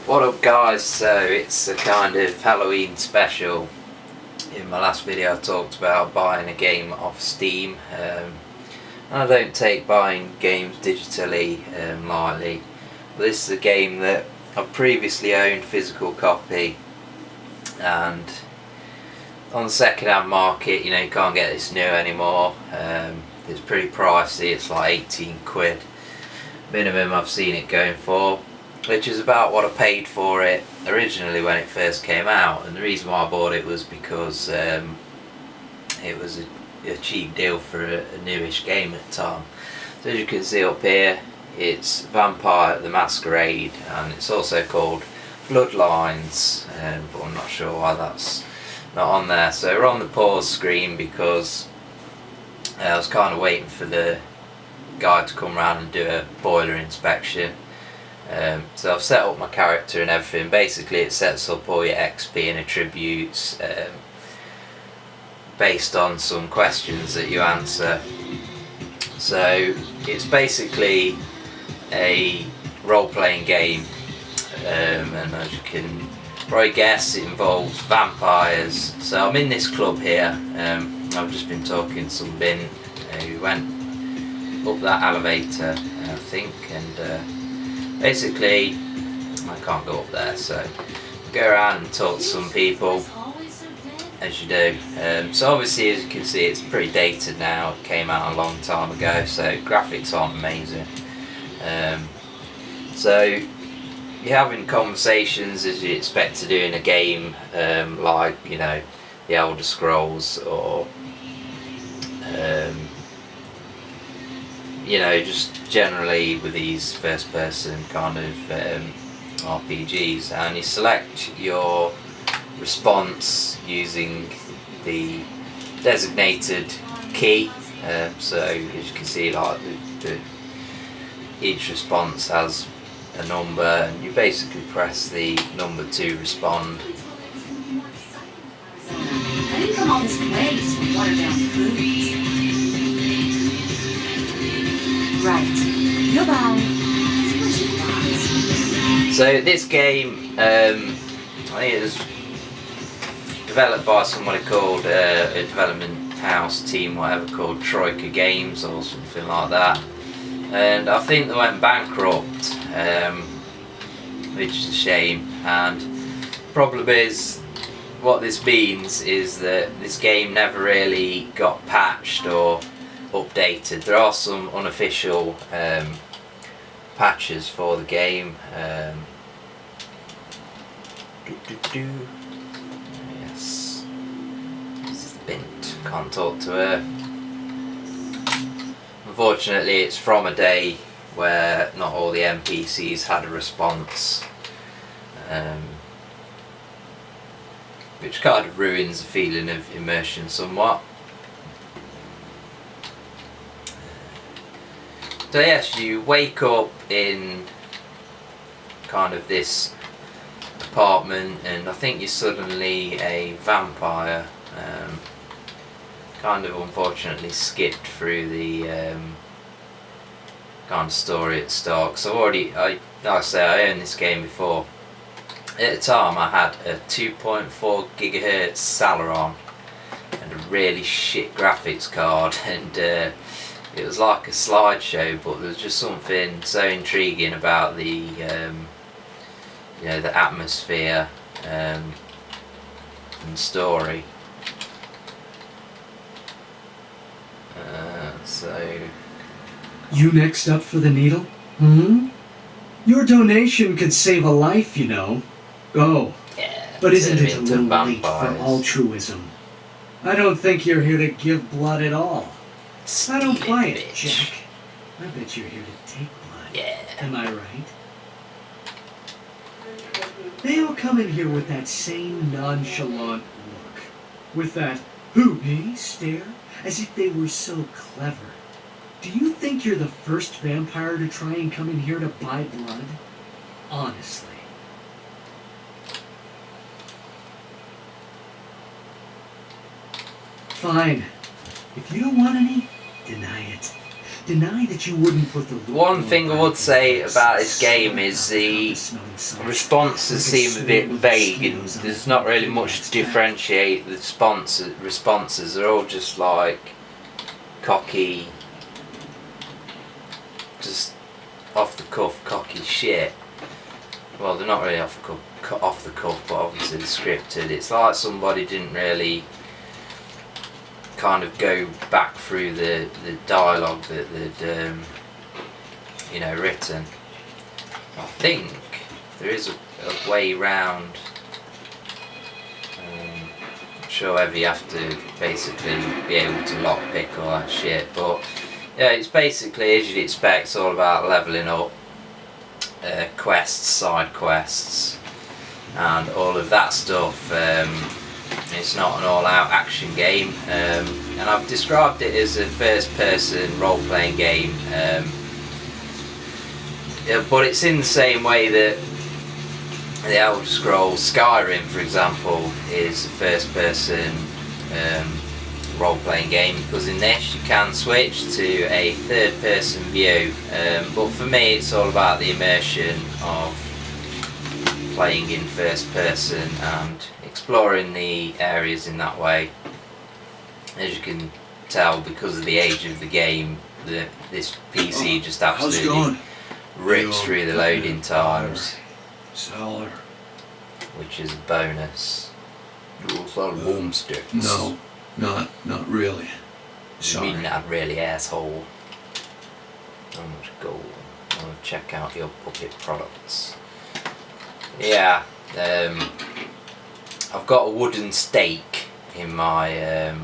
What up guys, so it's a kind of Halloween special. In my last video I talked about buying a game off Steam. I don't take buying games digitally lightly, but this is a game that I've previously owned physical copy, and on the second hand market, you know, you can't get this new anymore. It's pretty pricey, it's like 18 quid minimum I've seen it going for, which is about what I paid for it originally when it first came out. And the reason why I bought it was because it was a cheap deal for a newish game at the time. So as you can see up here, it's Vampire the Masquerade, and it's also called Bloodlines, but I'm not sure why that's not on there. So we're on the pause screen because I was kind of waiting for the guy to come around and do a boiler inspection. So I've set up my character and everything. Basically it sets up all your XP and attributes based on some questions that you answer. So it's basically a role-playing game, and as you can probably guess, it involves vampires. So I'm in this club here. I've just been talking to some bin who went up that elevator, I think, and basically I can't go up there, so go around and talk to some people as you do. So obviously, as you can see, it's pretty dated now. It came out a long time ago, so graphics aren't amazing. So you're having conversations as you expect to do in a game, like, you know, the Elder Scrolls, or you know, just generally with these first person kind of RPGs, and you select your response using the designated key. So as you can see, like each response has a number, and you basically press the number to respond. I didn't come all this way just to water down food. Right. Goodbye. So this game, I think it was developed by somebody called a development house team, whatever, called Troika Games or something like that. And I think they went bankrupt, which is a shame. And the problem is, what this means is that this game never really got patched or updated. There are some unofficial patches for the game. Yes, this is the bint. Can't talk to her. Unfortunately, it's from a day where not all the NPCs had a response, which kind of ruins the feeling of immersion somewhat. So yes, you wake up in kind of this apartment, and I think you're suddenly a vampire. Kind of unfortunately skipped through the kind of story at the start, because like I say, I owned this game before. At the time I had a 2.4 gigahertz Celeron and a really shit graphics card, and it was like a slideshow, but there was just something so intriguing about the you know, the atmosphere and story. So you next up for the needle? Hmm? Your donation could save a life, you know. Go. yeah, But isn't it a turn little into late for vampires. altruism? I don't think you're here to give blood at all. I don't Steal buy it, it, bitch. Jack. I bet you're here to take blood. Yeah. Am I right? They all come in here with that same nonchalant look. With that, who, me, stare, as if they were so clever. Do you think you're the first vampire to try and come in here to buy blood? Honestly. Fine. If you don't want any, deny it. Deny that you wouldn't put the One thing I would say about this game is the responses seem a bit vague, and there's not really much to differentiate the responses. They're all just like cocky, just off the cuff cocky shit. Well, they're not really off the cuff, but obviously they're scripted. It's like somebody didn't really kind of go back through the dialogue that they'd written. I think there is a way round. Not sure whether you have to basically be able to lockpick all that shit, but yeah, it's basically, as you'd expect, it's all about leveling up, quests, side quests, and all of that stuff. It's not an all-out action game, and I've described it as a first-person role-playing game, but it's in the same way that the Elder Scrolls Skyrim, for example, is a first-person role-playing game, because in this you can switch to a third-person view, but for me it's all about the immersion of playing in first person and exploring the areas in that way. As you can tell, because of the age of the game, this PC just absolutely rips through the loading times, which is a bonus. You also boomsticks. No, not really. Sorry. You mean not really, asshole. How much gold? I want to check out your puppet products. Yeah, I've got a wooden stake in my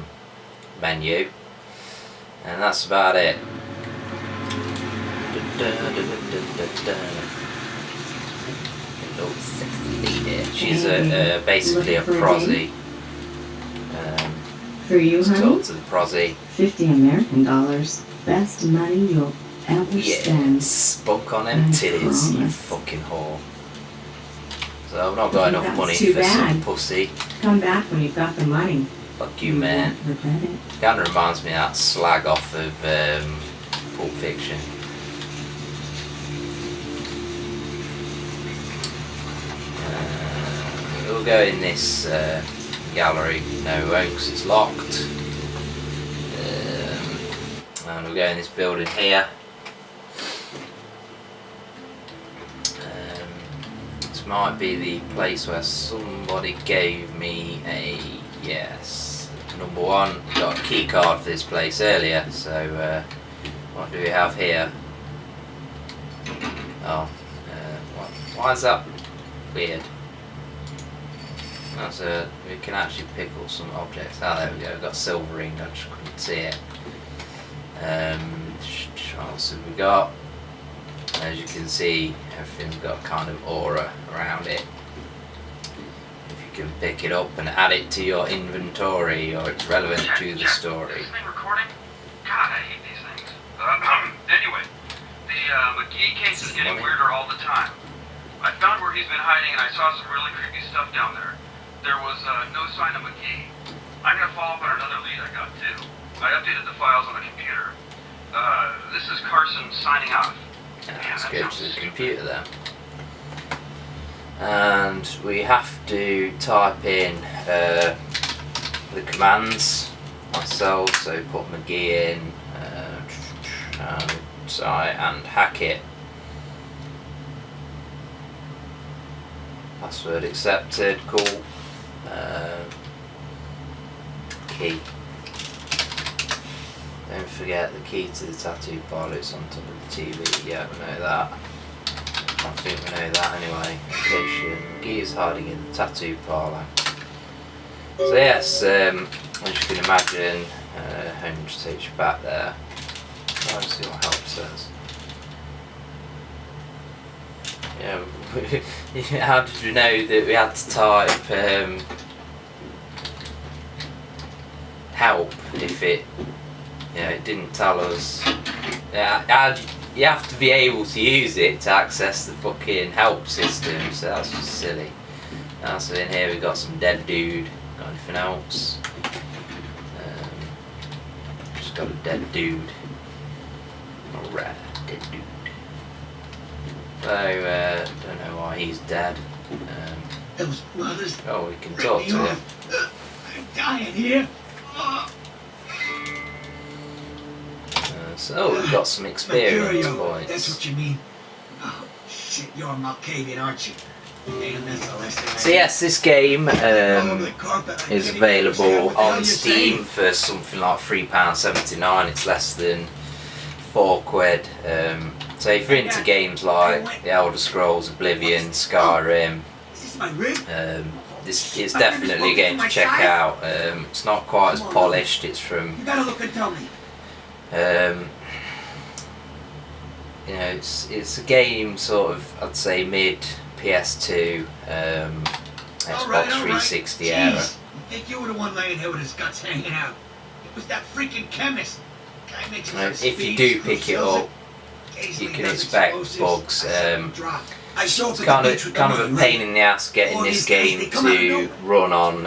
menu, and that's about it. Little sexy lady. She's basically a prosy. For you, let's honey? talk to the prosy. $50 American. Best money you'll ever spend. Spunk on them titties, you fucking whore. So I've not got enough That's money too for bad. some pussy. Come back when you've got the money. Fuck you, man. won't regret it. Kind of reminds me of that slag off of Pulp Fiction. We'll go in this gallery. No, we won't, 'cause it's locked. And we'll go in this building here. This might be the place where somebody gave me a yes. Number one, got a key card for this place earlier, so what do we have here? Oh, why is that weird? That's we can actually pick up some objects. Ah, there we go, we've got a silver ring, I just couldn't see it. What else have we got? As you can see, everything's got kind of aura around it. If you can pick it up and add it to your inventory, or it's relevant to the story. Is this thing recording? God, I hate these things. Anyway, the McGee case is getting weirder all the time. I found where he's been hiding, and I saw some really creepy stuff down there. There was no sign of McGee. I'm gonna follow up on another lead I got too. I updated the files on the computer. This is Carson signing off. Let's go to the computer then. And we have to type in the commands ourselves, so put McGee in, and hack it. Password accepted, cool. Key. Don't forget the key to the tattoo parlour, it's on top of the TV. Yeah, we know that. I think we know that anyway. Location. McGee is hiding in the tattoo parlour. So yes, as you can imagine, home just takes you back there. Let's see what help says. Yeah, how did we know that we had to type help if it didn't tell us? Yeah, you have to be able to use it to access the fucking help system, so that's just silly. So in here we've got some dead dude. Got anything else? Just got a dead dude. Masquerade, dead dude. So, don't know why he's dead. Those brothers. Oh, we can talk to him. I'm dying here. So we've got some experience Mercurio, points. that's what you mean. Oh, shit, you're a Malkavian, aren't you? Damn, that's the last thing I So yes, this game All over the carpet, I is can't even understand available what the hell on you're Steam saying. for something like £3.79. It's less than £4. So if you're into games like The Elder Scrolls, Oblivion, Skyrim, Is this my rib? this is definitely a game to check out. It's not quite as polished. It's from You gotta look and tell me. you know, it's a game sort of, I'd say, mid PS2, Xbox 360 era. Jeez, you think you were the one laying here with his guts hanging out? It was that freaking chemist. Guy makes his own If you speech, do pick it sells up, occasionally you can does expect explosives. bugs. I saw him drop. I saw It's kind of a pain in the ass getting this game to run on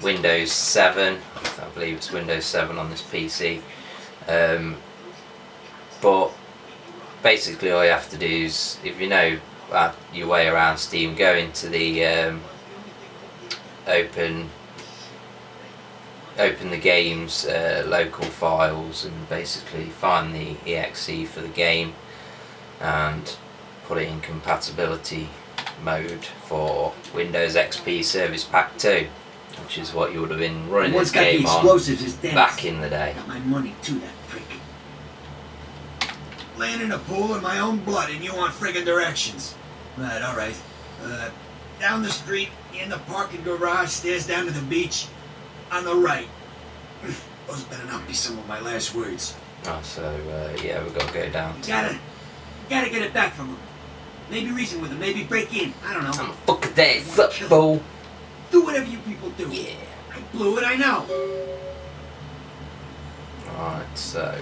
Windows 7. I believe it's Windows 7 on this PC. But basically all you have to do is, if you know your way around Steam, go into the open the game's local files and basically find the exe for the game and put it in compatibility mode for Windows XP Service Pack 2, which is what you would have been running this game on back in the day. Got my money too, that prick. Laying in a pool in my own blood and you want friggin' directions. Right, alright. Down the street, in the parking garage, stairs down to the beach, on the right. Those better not be some of my last words. Oh, so yeah, we've got to go down You to... gotta get it back from him. Maybe reason with him, maybe break in. I don't know. I'm a fucking dead football. Do whatever you people do. Yeah. I blew it, I know. Alright, so...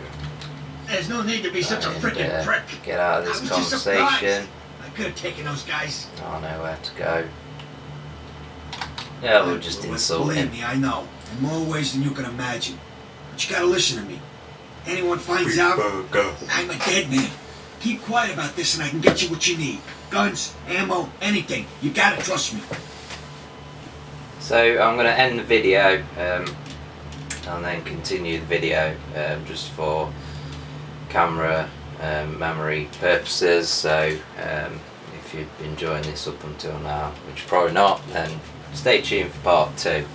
There's no need to be such a frickin' prick. get out of I this was just conversation. surprised. I could have taken those guys. I know where to go. Yeah, we'll just insult him. Believe me, I know. In more ways than you can imagine. But you gotta listen to me. Anyone finds out, I'm a dead man. Keep quiet about this and I can get you what you need. Guns, ammo, anything. You gotta trust me. So I'm going to end the video and then continue the video just for camera memory purposes. So if you've been enjoying this up until now, which you're probably not, then stay tuned for part 2.